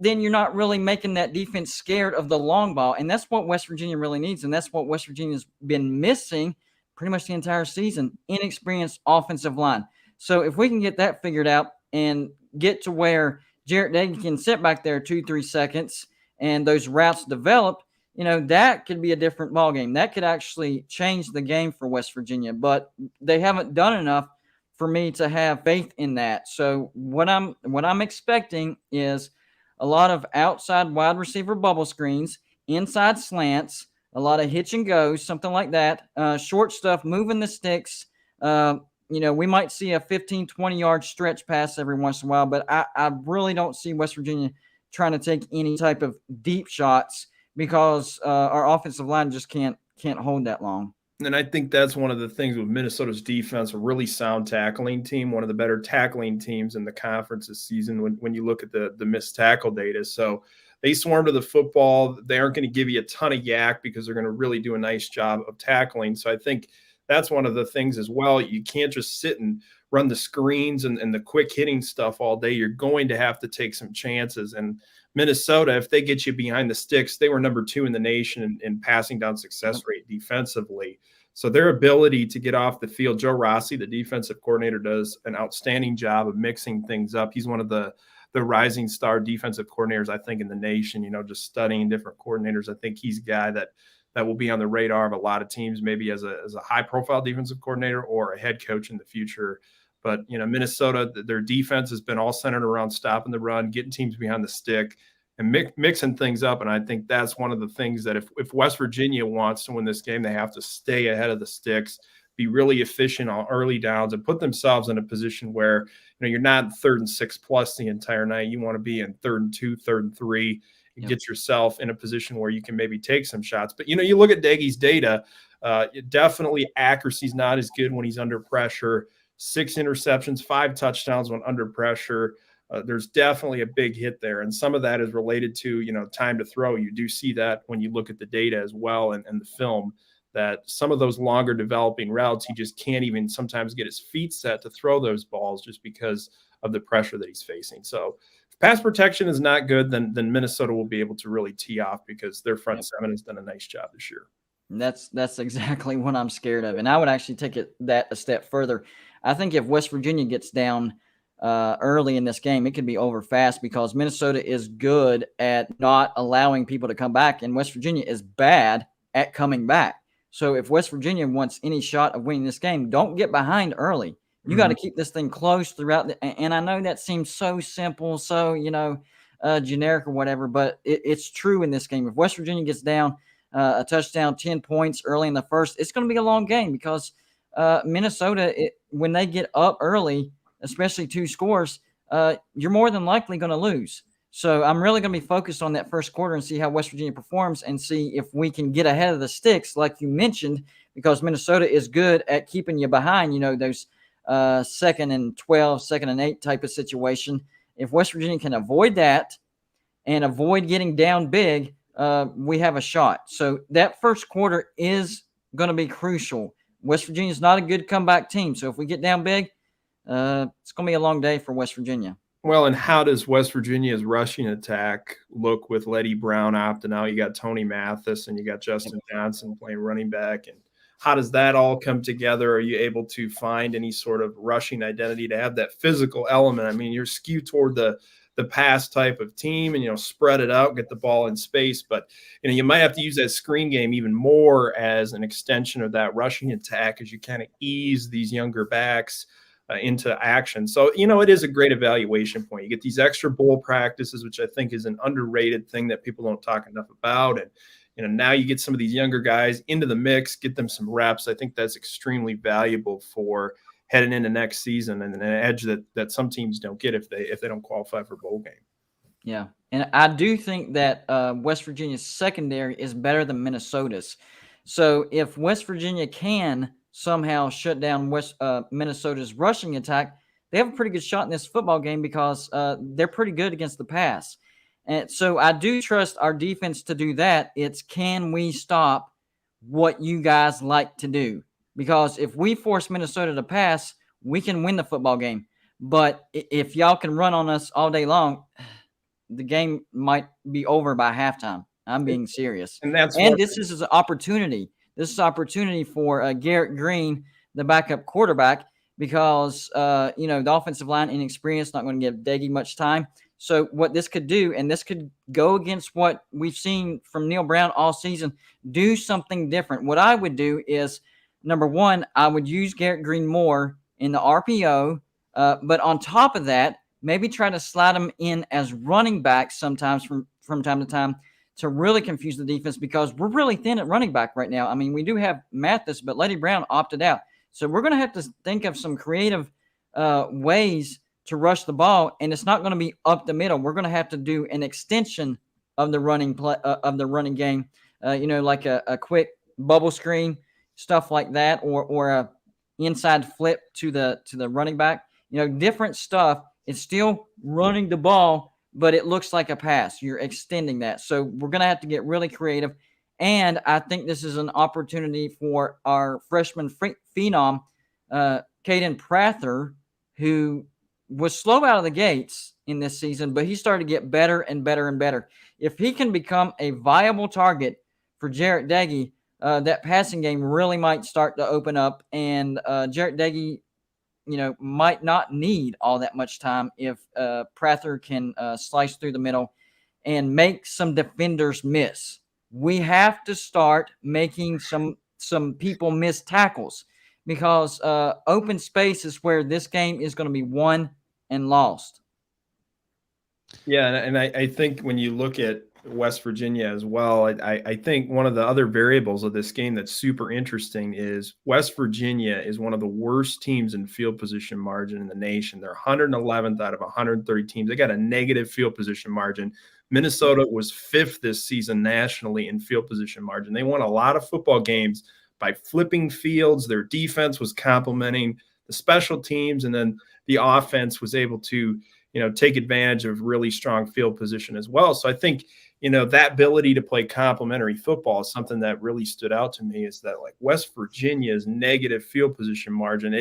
then you're not really making that defense scared of the long ball. And that's what West Virginia really needs. And that's what West Virginia's been missing pretty much the entire season, inexperienced offensive line. So if we can get that figured out and get to where Jarrett Day can sit back there 2-3 seconds and those routes develop, that could be a different ballgame. That could actually change the game for West Virginia, but they haven't done enough for me to have faith in that. So what I'm expecting is a lot of outside wide receiver bubble screens, inside slants, a lot of hitch and goes, something like that. Short stuff, moving the sticks. We might see a 15, 20-yard stretch pass every once in a while, but I really don't see West Virginia trying to take any type of deep shots because our offensive line just can't hold that long. And I think that's one of the things with Minnesota's defense, a really sound tackling team, one of the better tackling teams in the conference this season when you look at the missed tackle data. So they swarm to the football. They aren't going to give you a ton of yak because they're going to really do a nice job of tackling. So I think that's one of the things as well. You can't just sit and run the screens and the quick hitting stuff all day. You're going to have to take some chances. And Minnesota, if they get you behind the sticks, they were number 2 in the nation in passing down success rate defensively. So their ability to get off the field, Joe Rossi, the defensive coordinator, does an outstanding job of mixing things up. He's one of the rising star defensive coordinators, I think, in the nation, just studying different coordinators. I think he's a guy that will be on the radar of a lot of teams, maybe as a high-profile defensive coordinator or a head coach in the future. But, Minnesota, their defense has been all centered around stopping the run, getting teams behind the stick, and mixing things up. And I think that's one of the things that if West Virginia wants to win this game, they have to stay ahead of the sticks, be really efficient on early downs, and put themselves in a position where, you're not 3rd and 6 plus the entire night. You want to be in 3rd and 2, 3rd and 3, and get yourself in a position where you can maybe take some shots. But, you look at Doegie's data, definitely accuracy's not as good when he's under pressure. 6 interceptions, 5 touchdowns when under pressure. There's definitely a big hit there. And some of that is related to, time to throw. You do see that when you look at the data as well and the film, that some of those longer developing routes, he just can't even sometimes get his feet set to throw those balls just because of the pressure that he's facing. So if pass protection is not good, then Minnesota will be able to really tee off because their front seven has done a nice job this year. That's exactly what I'm scared of. And I would actually take that a step further. I think if West Virginia gets down early in this game, it could be over fast because Minnesota is good at not allowing people to come back, and West Virginia is bad at coming back. So if West Virginia wants any shot of winning this game, don't get behind early. You got to keep this thing close throughout. And I know that seems so simple, so, generic or whatever, but it's true in this game. If West Virginia gets down a touchdown, 10 points early in the first, it's going to be a long game because Minnesota, when they get up early, especially 2 scores, you're more than likely going to lose. So I'm really going to be focused on that first quarter and see how West Virginia performs and see if we can get ahead of the sticks, like you mentioned, because Minnesota is good at keeping you behind, those 2nd and 12, 2nd and 8 type of situation. If West Virginia can avoid that and avoid getting down big, we have a shot. So that first quarter is going to be crucial. West Virginia is not a good comeback team. So if we get down big, it's going to be a long day for West Virginia. Well, and how does West Virginia's rushing attack look with Letty Brown opting out? You got Tony Mathis and you got Justin Johnson playing running back. And how does that all come together? Are you able to find any sort of rushing identity to have that physical element? I mean, you're skewed toward the pass type of team and, spread it out, get the ball in space. But, you might have to use that screen game even more as an extension of that rushing attack as you kind of ease these younger backs into action. So, it is a great evaluation point. You get these extra bowl practices, which I think is an underrated thing that people don't talk enough about. And, now you get some of these younger guys into the mix, get them some reps. I think that's extremely valuable for heading into next season and an edge that some teams don't get if they don't qualify for bowl game. Yeah. And I do think that West Virginia's secondary is better than Minnesota's. So if West Virginia can somehow shut down Minnesota's rushing attack, they have a pretty good shot in this football game because they're pretty good against the pass. And so I do trust our defense to do that. It's can we stop what you guys like to do? Because if we force Minnesota to pass, we can win the football game. But if y'all can run on us all day long, the game might be over by halftime. I'm being serious. And this is an opportunity. this is opportunity for Garrett Green, the backup quarterback, because the offensive line inexperienced, not going to give Daggy much time. So what this could do, and this could go against what we've seen from Neil Brown all season, do something different. What I would do is, number one, I would use Garrett Green more in the RPO, but on top of that, maybe try to slide him in as running backs sometimes from time to time to really confuse the defense, because we're really thin at running back right now. I mean, we do have Mathis, but Lady Brown opted out. So we're going to have to think of some creative ways to rush the ball, and it's not going to be up the middle. We're going to have to do an extension of the running game, like a quick bubble screen, stuff like that, or a inside flip to the running back. Different stuff. It's still running the ball, but it looks like a pass. You're extending that. So we're going to have to get really creative. And I think this is an opportunity for our freshman phenom, Caden Prather, who was slow out of the gates in this season, but he started to get better and better and better. If he can become a viable target for Jarrett Daggy, that passing game really might start to open up, and Jarrett Daggy, might not need all that much time if Prather can slice through the middle and make some defenders miss. We have to start making some people miss tackles, because open space is where this game is going to be won and lost. Yeah, and I think when you look at West Virginia as well, I think one of the other variables of this game that's super interesting is West Virginia is one of the worst teams in field position margin in the nation. They're 111th out of 130 teams. They got a negative field position margin. Minnesota was 5th this season nationally in field position margin. They won a lot of football games by flipping fields. Their defense was complementing the special teams, and then the offense was able to, take advantage of really strong field position as well. So I think, that ability to play complementary football is something that really stood out to me, is that like West Virginia's negative field position margin,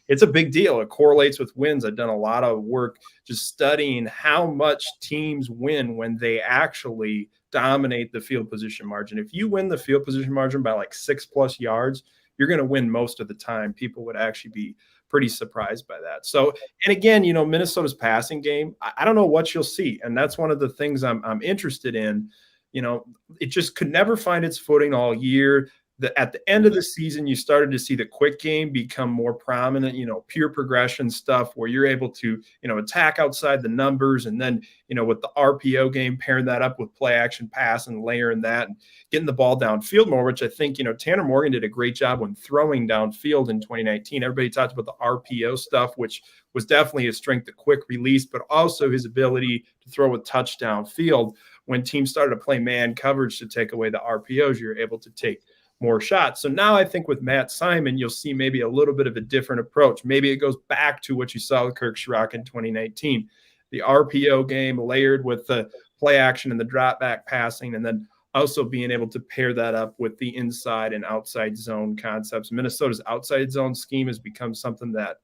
it's a big deal. It correlates with wins. I've done a lot of work just studying how much teams win when they actually dominate the field position margin. If you win the field position margin by like 6+ yards, you're going to win most of the time. People would actually be pretty surprised by that. So, and again, Minnesota's passing game, I don't know what you'll see. And that's one of the things I'm interested in. It just could never find its footing all year. At the end of the season, you started to see the quick game become more prominent, pure progression stuff where you're able to, attack outside the numbers. And then, with the RPO game, pairing that up with play action pass and layering that and getting the ball downfield more, which I think, Tanner Morgan did a great job when throwing downfield in 2019. Everybody talked about the RPO stuff, which was definitely his strength, the quick release, but also his ability to throw a touchdown field. When teams started to play man coverage to take away the RPOs, you're able to take more shots. So now I think with Matt Simon, you'll see maybe a little bit of a different approach. Maybe it goes back to what you saw with Kirk Schrock in 2019, the RPO game layered with the play action and the drop back passing, and then also being able to pair that up with the inside and outside zone concepts. Minnesota's outside zone scheme has become something that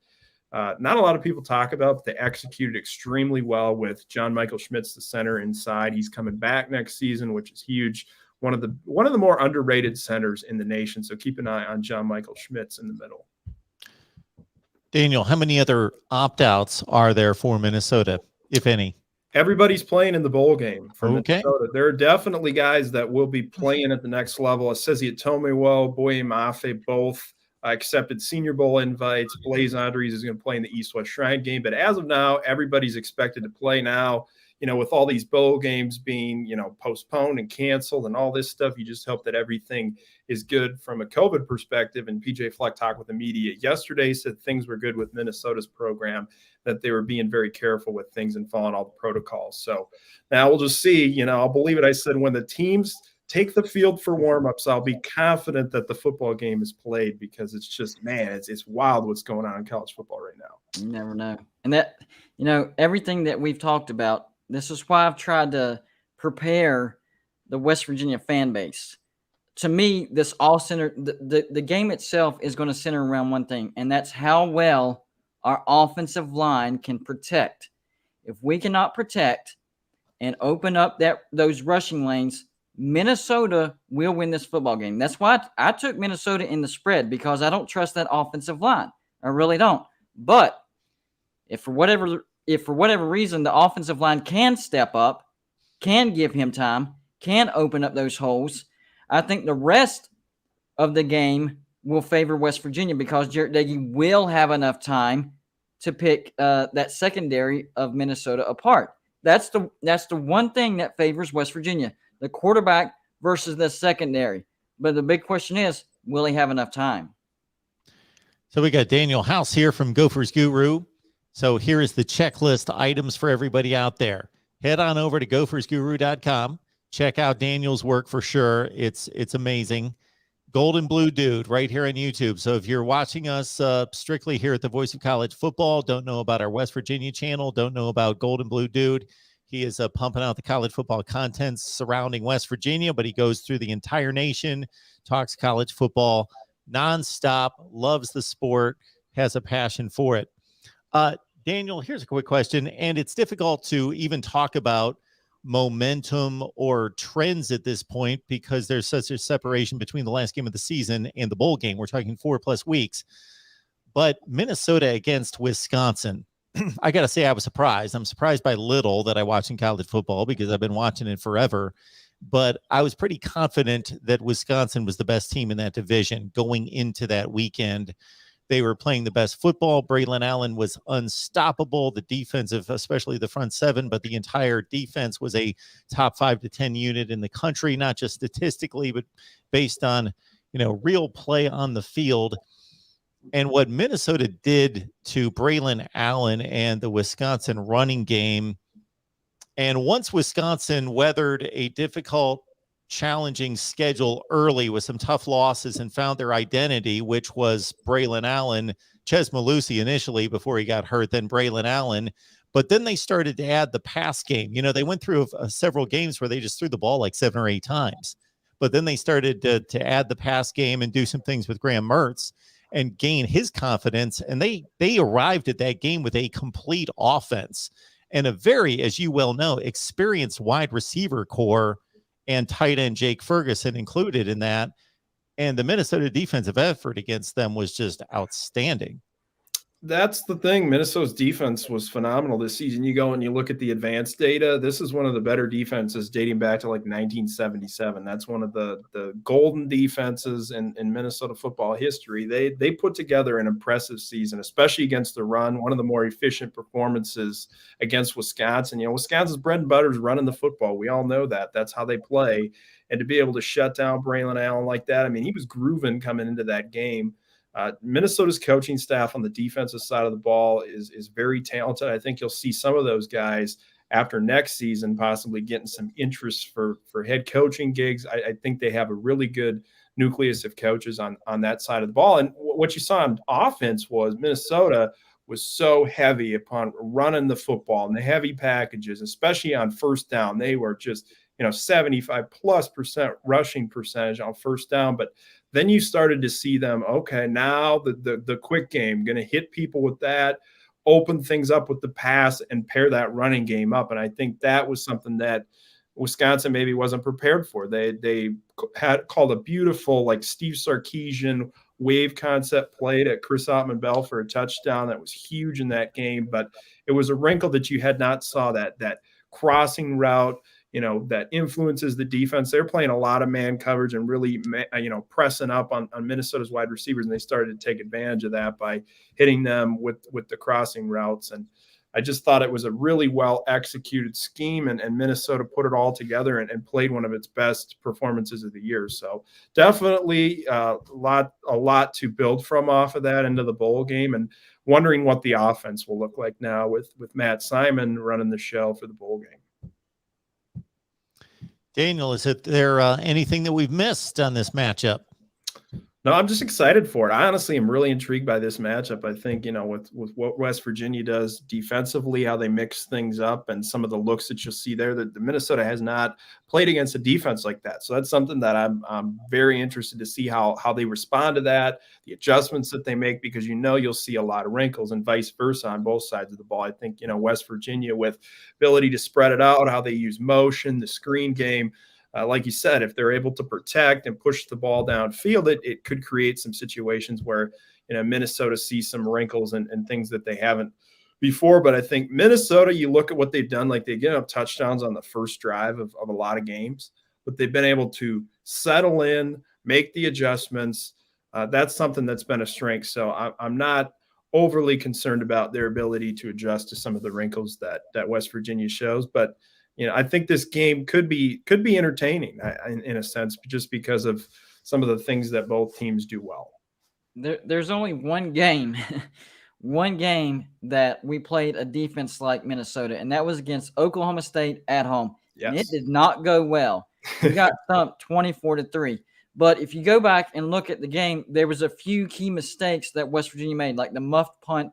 not a lot of people talk about, but they executed extremely well with John Michael Schmitz, the center inside. He's coming back next season, which is huge. One of the more underrated centers in the nation. So keep an eye on John Michael Schmitz in the middle. Daniel, how many other opt-outs are there for Minnesota, if any? Everybody's playing in the bowl game for Okay. Minnesota. There are definitely guys that will be playing at the next level. Asezi Atomiwo, Boye Mafe, both accepted Senior Bowl invites. Blaze Andres is going to play in the East-West Shrine game. But as of now, everybody's expected to play now. With all these bowl games being, postponed and canceled and all this stuff, you just hope that everything is good from a COVID perspective. And PJ Fleck talked with the media yesterday, said things were good with Minnesota's program, that they were being very careful with things and following all the protocols. So now we'll just see, I'll believe it. I said, when the teams take the field for warmups, I'll be confident that the football game is played, because it's just, man, it's wild what's going on in college football right now. You never know. And that, everything that we've talked about, this is why I've tried to prepare the West Virginia fan base. To me, this all centered, the game itself is going to center around one thing, and that's how well our offensive line can protect. If we cannot protect and open up those rushing lanes, Minnesota will win this football game. That's why I took Minnesota in the spread, because I don't trust that offensive line. I really don't. But if for whatever reason the offensive line can step up, can give him time, can open up those holes, I think the rest of the game will favor West Virginia, because Jarrett Doege will have enough time to pick that secondary of Minnesota apart. That's the one thing that favors West Virginia, the quarterback versus the secondary. But the big question is, will he have enough time? So we got Daniel House here from Gophers Guru. So here is the checklist items for everybody out there. Head on over to gophersguru.com. Check out Daniel's work for sure. It's amazing. Golden Blue Dude right here on YouTube. So if you're watching us strictly here at the Voice of College Football, don't know about our West Virginia channel, don't know about Golden Blue Dude, he is pumping out the college football content surrounding West Virginia, but he goes through the entire nation, talks college football nonstop, loves the sport, has a passion for it. Daniel, here's a quick question, and it's difficult to even talk about momentum or trends at this point because there's such a separation between the last game of the season and the bowl game. We're talking 4+ weeks. But Minnesota against Wisconsin, I got to say I was surprised. I'm surprised by little that I watch in college football because I've been watching it forever. But I was pretty confident that Wisconsin was the best team in that division going into that weekend. They were playing the best football. Braylon Allen was unstoppable. The defensive, especially the front seven, but the entire defense was a top 5 to 10 unit in the country, not just statistically, but based on, real play on the field. And what Minnesota did to Braylon Allen and the Wisconsin running game, and once Wisconsin weathered a difficult, challenging schedule early with some tough losses and found their identity, which was Braylon Allen, Ches Malusi initially before he got hurt, then Braylon Allen. But then they started to add the pass game. They went through several games where they just threw the ball like 7 or 8 times. But then they started to add the pass game and do some things with Graham Mertz and gain his confidence. And they arrived at that game with a complete offense and a very, as you well know, experienced wide receiver core and tight end Jake Ferguson included in that. And the Minnesota defensive effort against them was just outstanding. That's the thing. Minnesota's defense was phenomenal this season. You go and you look at the advanced data. This is one of the better defenses dating back to like 1977. That's one of the golden defenses in Minnesota football history. They put together an impressive season, especially against the run, one of the more efficient performances against Wisconsin. Wisconsin's bread and butter is running the football. We all know that. That's how they play. And to be able to shut down Braylon Allen like that, he was grooving coming into that game. Minnesota's coaching staff on the defensive side of the ball is very talented. I think you'll see some of those guys after next season possibly getting some interest for head coaching gigs. I think they have a really good nucleus of coaches on that side of the ball. And what you saw on offense was Minnesota was so heavy upon running the football and the heavy packages, especially on first down. They were just 75+% rushing percentage on first down. But then you started to see them, okay, now the quick game, going to hit people with that, open things up with the pass, and pair that running game up. And I think that was something that Wisconsin maybe wasn't prepared for. They had called a beautiful, like Steve Sarkisian wave concept play to Chris Ottman-Bell for a touchdown that was huge in that game. But it was a wrinkle that you had not saw, that crossing route, that influences the defense. They're playing a lot of man coverage and really, pressing up on Minnesota's wide receivers. And they started to take advantage of that by hitting them with the crossing routes. And I just thought it was a really well executed scheme, and Minnesota put it all together and played one of its best performances of the year. So definitely a lot to build from off of that into the bowl game, and wondering what the offense will look like now with Matt Simon running the show for the bowl game. Daniel, is there anything that we've missed on this matchup? No, I'm just excited for it. I honestly am really intrigued by this matchup. I think, with what West Virginia does defensively, how they mix things up, and some of the looks that you'll see there, that the Minnesota has not played against a defense like that. So that's something that I'm very interested to see how they respond to that, the adjustments that they make, because you'll see a lot of wrinkles and vice versa on both sides of the ball. I think, West Virginia with ability to spread it out, how they use motion, the screen game, like you said, if they're able to protect and push the ball downfield, it could create some situations where, Minnesota sees some wrinkles and things that they haven't before. But I think Minnesota, you look at what they've done, like they get up touchdowns on the first drive of a lot of games, but they've been able to settle in, make the adjustments. That's something that's been a strength. So I'm not overly concerned about their ability to adjust to some of the wrinkles that West Virginia shows. But, I think this game could be entertaining in a sense, just because of some of the things that both teams do well. There's only one game, one game that we played a defense like Minnesota, and that was against Oklahoma State at home. Yes. And it did not go well. We got thumped 24-3. But if you go back and look at the game, there was a few key mistakes that West Virginia made, like the muffed punt,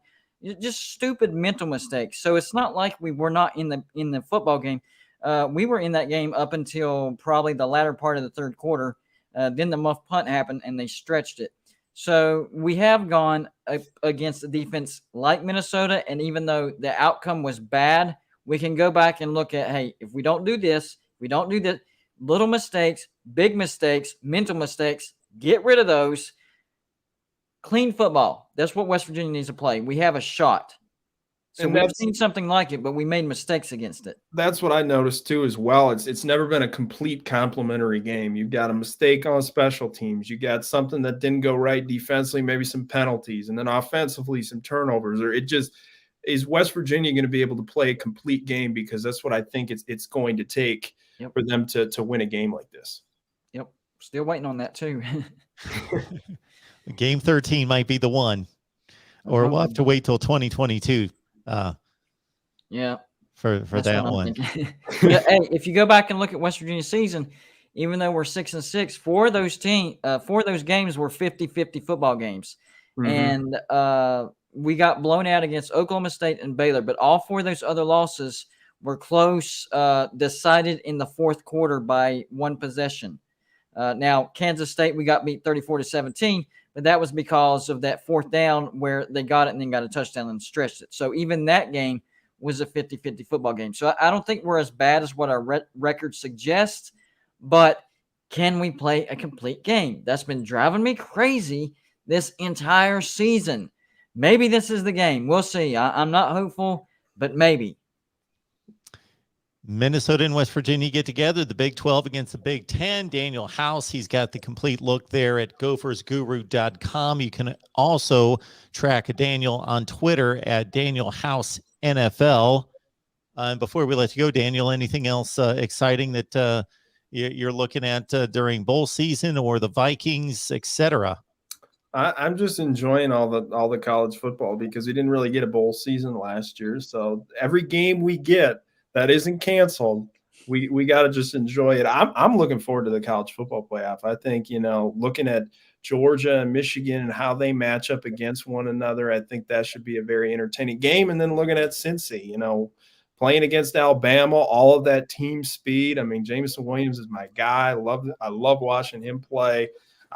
just stupid mental mistakes. So it's not like we were not in the football game. We were in that game up until probably the latter part of the third quarter. Then the muffed punt happened, and they stretched it. So we have gone against a defense like Minnesota, and even though the outcome was bad, we can go back and look at, hey, if we don't do this, little mistakes, big mistakes, mental mistakes, get rid of those. Clean football. That's what West Virginia needs to play. We have a shot. So we've seen something like it, but we made mistakes against it. That's what I noticed too as well. It's never been a complete complementary game. You've got a mistake on special teams. You got something that didn't go right defensively, maybe some penalties, and then offensively some turnovers. Or it just is West Virginia going to be able to play a complete game, because that's what I think it's going to take for them to win a game like this. Yep. Still waiting on that too. Game 13 might be the one, or we'll have to wait till 2022. For that one. But, hey, if you go back and look at West Virginia's season, even though we're 6-6, four of those games were 50-50 football games. Mm-hmm. And we got blown out against Oklahoma State and Baylor, but all four of those other losses were close, decided in the fourth quarter by one possession. Now, Kansas State, we got beat 34-17, but that was because of that fourth down where they got it and then got a touchdown and stretched it. So even that game was a 50-50 football game. So I don't think we're as bad as what our record suggests, but can we play a complete game? That's been driving me crazy this entire season. Maybe this is the game. We'll see. I'm not hopeful, but maybe. Minnesota and West Virginia get together, the Big 12 against the Big 10. Daniel House, he's got the complete look there at gophersguru.com. You can also track Daniel on Twitter at Daniel House NFL. And before we let you go, Daniel, anything else exciting that you're looking at during bowl season or the Vikings, etc.? I'm just enjoying all the college football, because we didn't really get a bowl season last year. So every game we get that isn't canceled, we got to just enjoy it. I'm looking forward to the college football playoff. I think, looking at Georgia and Michigan and how they match up against one another, I think that should be a very entertaining game. And then looking at Cincy, playing against Alabama, all of that team speed. I mean, Jameson Williams is my guy. I love watching him play.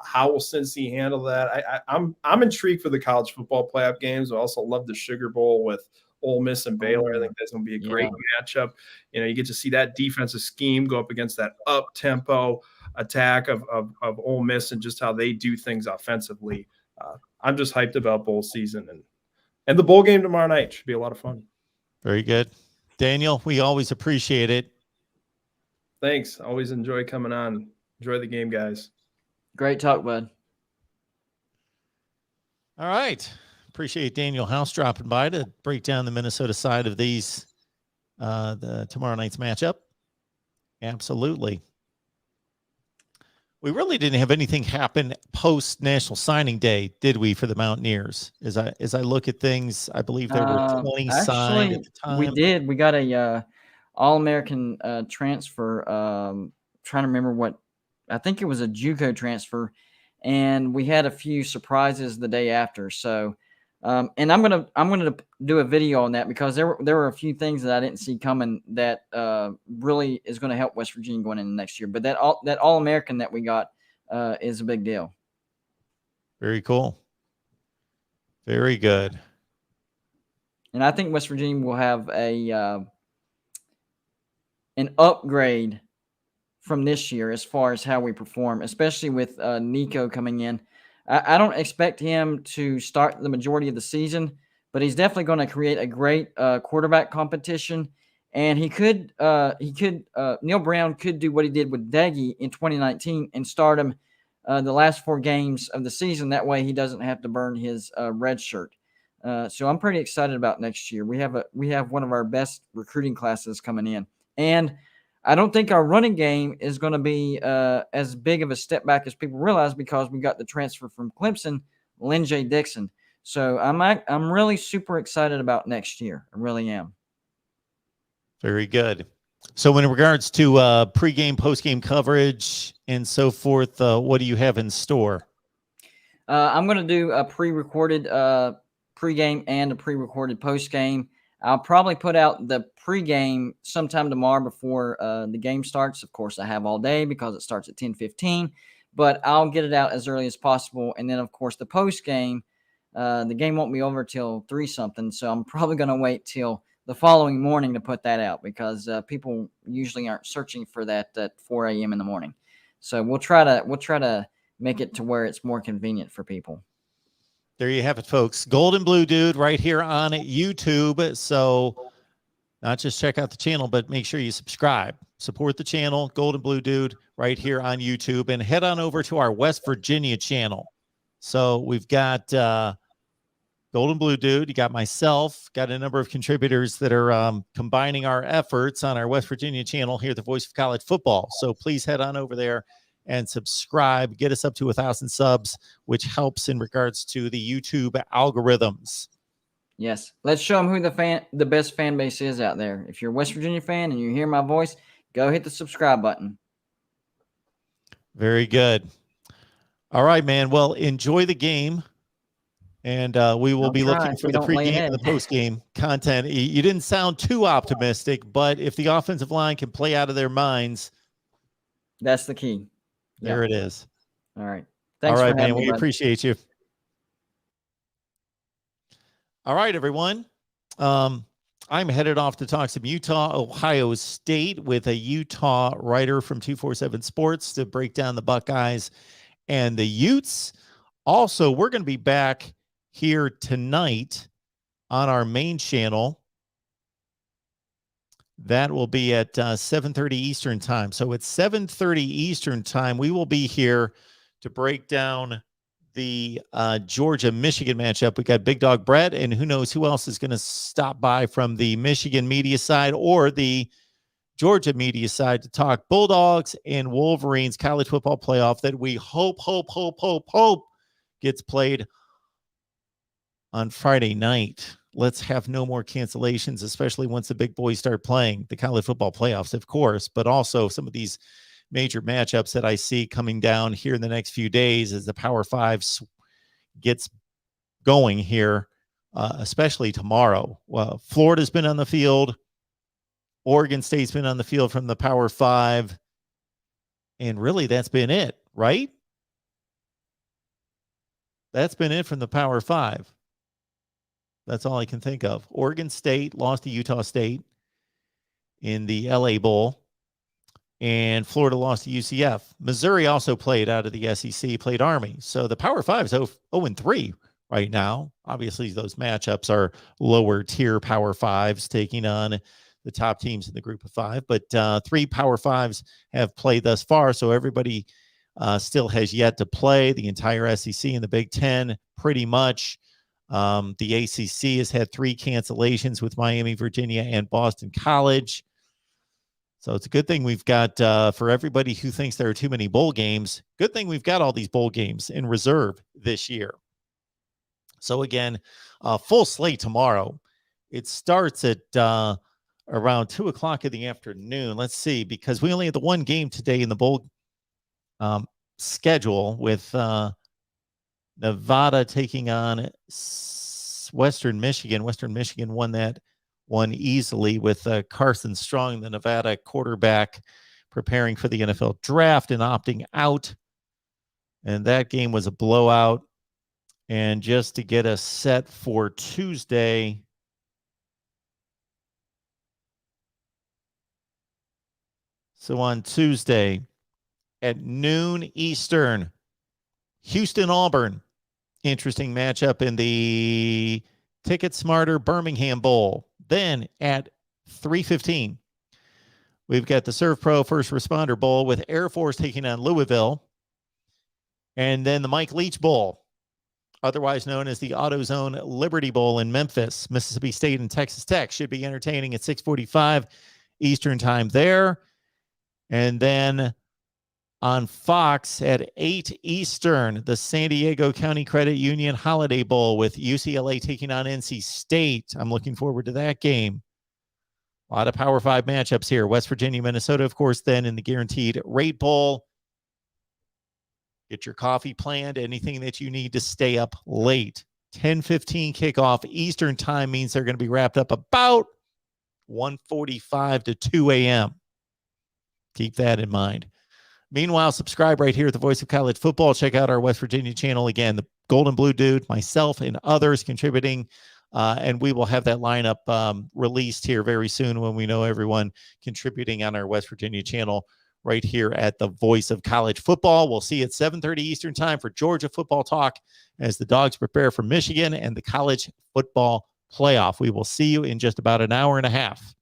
How will Cincy handle that? I'm intrigued for the college football playoff games. I also love the Sugar Bowl with Ole Miss and Baylor. I think that's going to be a great matchup. You get to see that defensive scheme go up against that up-tempo attack of Ole Miss and just how they do things offensively. I'm just hyped about bowl season, and the bowl game tomorrow night should be a lot of fun. Very good. Daniel, we always appreciate it. Thanks. Always enjoy coming on. Enjoy the game, guys. Great talk, bud. All right. Appreciate Daniel House dropping by to break down the Minnesota side of the tomorrow night's matchup. Absolutely. We really didn't have anything happen post National Signing Day, did we, for the Mountaineers? As I look at things, I believe there were 20 signed at the time. We did. We got a All-American transfer. Trying to remember what. I think it was a JUCO transfer, and we had a few surprises the day after. So, and I'm gonna do a video on that, because there were a few things that I didn't see coming that really is going to help West Virginia going into next year. But that All-American that we got is a big deal. Very cool. Very good. And I think West Virginia will have an upgrade from this year as far as how we perform, especially with Nico coming in. I don't expect him to start the majority of the season, but he's definitely going to create a great quarterback competition. And Neil Brown could do what he did with Deggy in 2019 and start him the last 4 games of the season. That way he doesn't have to burn his red shirt. So I'm pretty excited about next year. We have one of our best recruiting classes coming in. And I don't think our running game is going to be as big of a step back as people realize, because we got the transfer from Clemson, Lynn J. Dixon. So I'm really super excited about next year. I really am. Very good. So in regards to pregame, postgame coverage, and so forth, what do you have in store? I'm going to do a pre-recorded pregame and a pre-recorded postgame. I'll probably put out the pregame sometime tomorrow before the game starts. Of course, I have all day because it starts at 10:15, but I'll get it out as early as possible. And then, of course, the postgame, the game won't be over till 3-something, so I'm probably going to wait till the following morning to put that out, because people usually aren't searching for that at 4 a.m. in the morning. So we'll try to make it to where it's more convenient for people. There you have it, folks. Golden Blue Dude right here on YouTube. So not just check out the channel, but make sure you subscribe. Support the channel, Golden Blue Dude, right here on YouTube. And head on over to our West Virginia channel. So we've got Golden Blue Dude. You got myself, got a number of contributors that are combining our efforts on our West Virginia channel here at the Voice of College Football. So please head on over there and subscribe. Get us up to 1,000 subs, which helps in regards to the YouTube algorithms. Yes. Let's show them who the best fan base is out there. If you're a West Virginia fan and you hear my voice, go hit the subscribe button. Very good. All right, man. Well, enjoy the game. And we will be looking for the pregame and the postgame content. You didn't sound too optimistic, but if the offensive line can play out of their minds, that's the key. There it is. All right. Thanks. All right, man. We appreciate you. All right, everyone. I'm headed off to talk some Utah, Ohio State with a Utah writer from 247 Sports to break down the Buckeyes and the Utes. Also, we're going to be back here tonight on our main channel. That will be at 7:30 Eastern time. So at 7:30 Eastern time, we will be here to break down the Georgia-Michigan matchup. We got Big Dog Brett, and who knows who else is going to stop by from the Michigan media side or the Georgia media side to talk Bulldogs and Wolverines college football playoff that we hope gets played on Friday night. Let's have no more cancellations, especially once the big boys start playing the college football playoffs, of course, but also some of these major matchups that I see coming down here in the next few days as the Power Five gets going here, especially tomorrow. Well, Florida's been on the field. Oregon State's been on the field from the Power Five. And really, that's been it, right? That's been it from the Power Five. That's all I can think of. Oregon State lost to Utah State in the LA Bowl, and Florida lost to UCF. Missouri also played out of the SEC, played Army. So the Power Five is 0-3 right now. Obviously, those matchups are lower tier Power Fives taking on the top teams in the group of five. But 3 Power Fives have played thus far, so everybody still has yet to play. The entire SEC and the Big Ten pretty much. The ACC has had 3 cancellations with Miami, Virginia, and Boston College. So it's a good thing we've got, for everybody who thinks there are too many bowl games, good thing we've got all these bowl games in reserve this year. So again, full slate tomorrow. It starts at around 2 o'clock in the afternoon. Let's see, because we only had the one game today in the bowl schedule with Nevada taking on Western Michigan. Western Michigan won that one easily with Carson Strong, the Nevada quarterback, preparing for the NFL draft and opting out. And that game was a blowout. And just to get us set for Tuesday, So on Tuesday at noon Eastern, Houston-Auburn. Interesting matchup in the Ticket Smarter Birmingham Bowl. Then at 3:15, we've got the Serve Pro First Responder Bowl with Air Force taking on Louisville. And then the Mike Leach Bowl, otherwise known as the AutoZone Liberty Bowl in Memphis. Mississippi State and Texas Tech should be entertaining at 6:45 Eastern time there. And then on Fox at 8 Eastern, the San Diego County Credit Union Holiday Bowl with UCLA taking on NC State. I'm looking forward to that game. A lot of Power 5 matchups here. West Virginia, Minnesota, of course, then in the Guaranteed Rate Bowl. Get your coffee planned, anything that you need to stay up late. 10:15 kickoff Eastern time means they're going to be wrapped up about 1:45 to 2 a.m. Keep that in mind. Meanwhile, subscribe right here at the Voice of College Football. Check out our West Virginia channel. Again, the Golden Blue Dude, myself, and others contributing. And we will have that lineup released here very soon when we know everyone contributing on our West Virginia channel right here at the Voice of College Football. We'll see you at 7:30 Eastern time for Georgia football talk as the Dogs prepare for Michigan and the college football playoff. We will see you in just about an hour and a half.